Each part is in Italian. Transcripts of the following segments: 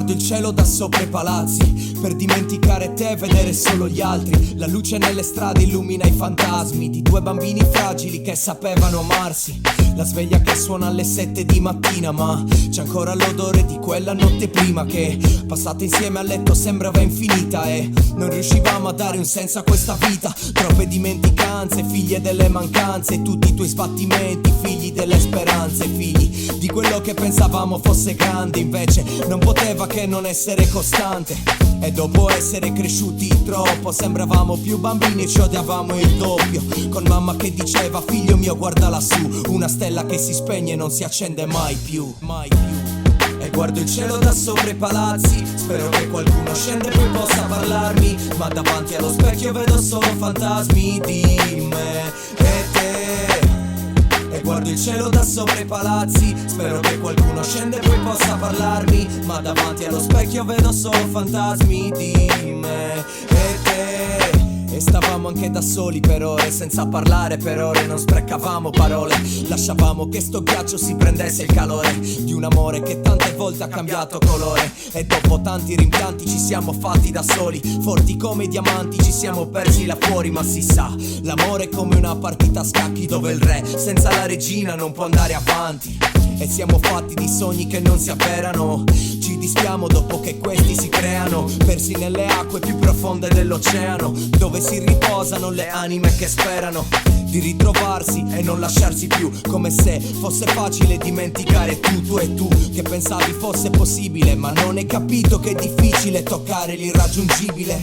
guardo il cielo da sopra i palazzi, per dimenticare te e vedere solo gli altri. La luce nelle strade illumina i fantasmi di due bambini fragili che sapevano amarsi. La sveglia che suona alle 7 di mattina, ma c'è ancora l'odore di quella notte prima che, passata insieme a letto, sembrava infinita. E non riuscivamo a dare un senso a questa vita. Troppe dimenticanze, figlie delle mancanze, tutti i tuoi sbattimenti, figli delle speranze, figli di quello che pensavamo fosse grande. Invece non poteva che non essere costante. E dopo essere cresciuti troppo sembravamo più bambini e ci odiavamo il doppio. Con mamma che diceva: figlio mio guarda lassù, una stella che si spegne e non si accende mai più, mai più. E guardo il cielo da sopra i palazzi, spero che qualcuno scenda e poi possa parlarmi, ma davanti allo specchio vedo solo fantasmi di me e te. E guardo il cielo da sopra i palazzi, spero che qualcuno scenda e poi possa parlarmi, ma davanti allo specchio vedo solo fantasmi di me e te. E stavamo anche da soli per ore, senza parlare per ore, non sprecavamo parole. Lasciavamo che sto ghiaccio si prendesse il calore di un amore che tante volte ha cambiato colore. E dopo tanti rimpianti ci siamo fatti da soli, forti come i diamanti ci siamo persi là fuori. Ma si sa, l'amore è come una partita a scacchi dove il re senza la regina non può andare avanti. E siamo fatti di sogni che non si avverano, ci dispiamo dopo che questi si creano, persi nelle acque più profonde dell'oceano, dove si riposano le anime che sperano di ritrovarsi e non lasciarsi più. Come se fosse facile dimenticare tu e tu, che pensavi fosse possibile, ma non hai capito che è difficile toccare l'irraggiungibile.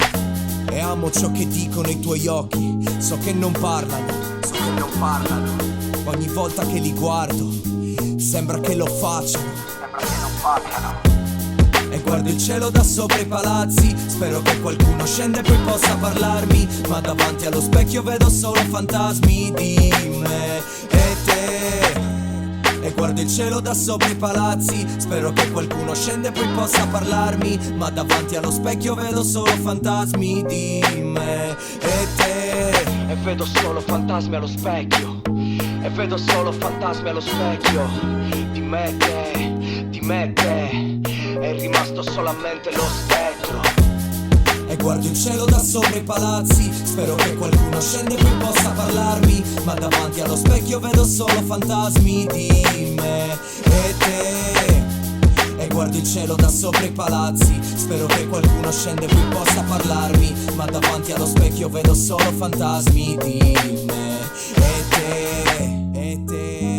E amo ciò che dicono i tuoi occhi, so che non parlano, so che non parlano. Ogni volta che li guardo sembra che lo facciano, sembra che non facciano. E guardo il cielo da sopra i palazzi, spero che qualcuno scenda e poi possa parlarmi, ma davanti allo specchio vedo solo fantasmi di me e te. E guardo il cielo da sopra i palazzi, spero che qualcuno scenda e poi possa parlarmi, ma davanti allo specchio vedo solo fantasmi di me e te. E vedo solo fantasmi allo specchio, e vedo solo fantasmi allo specchio di me e te, di me e te. È rimasto solamente lo spettro. E guardo il cielo da sopra i palazzi, spero che qualcuno scenda e poi possa parlarmi, ma davanti allo specchio vedo solo fantasmi di me e te. E guardo il cielo da sopra i palazzi, spero che qualcuno scenda e poi possa parlarmi, ma davanti allo specchio vedo solo fantasmi di me e te, e te.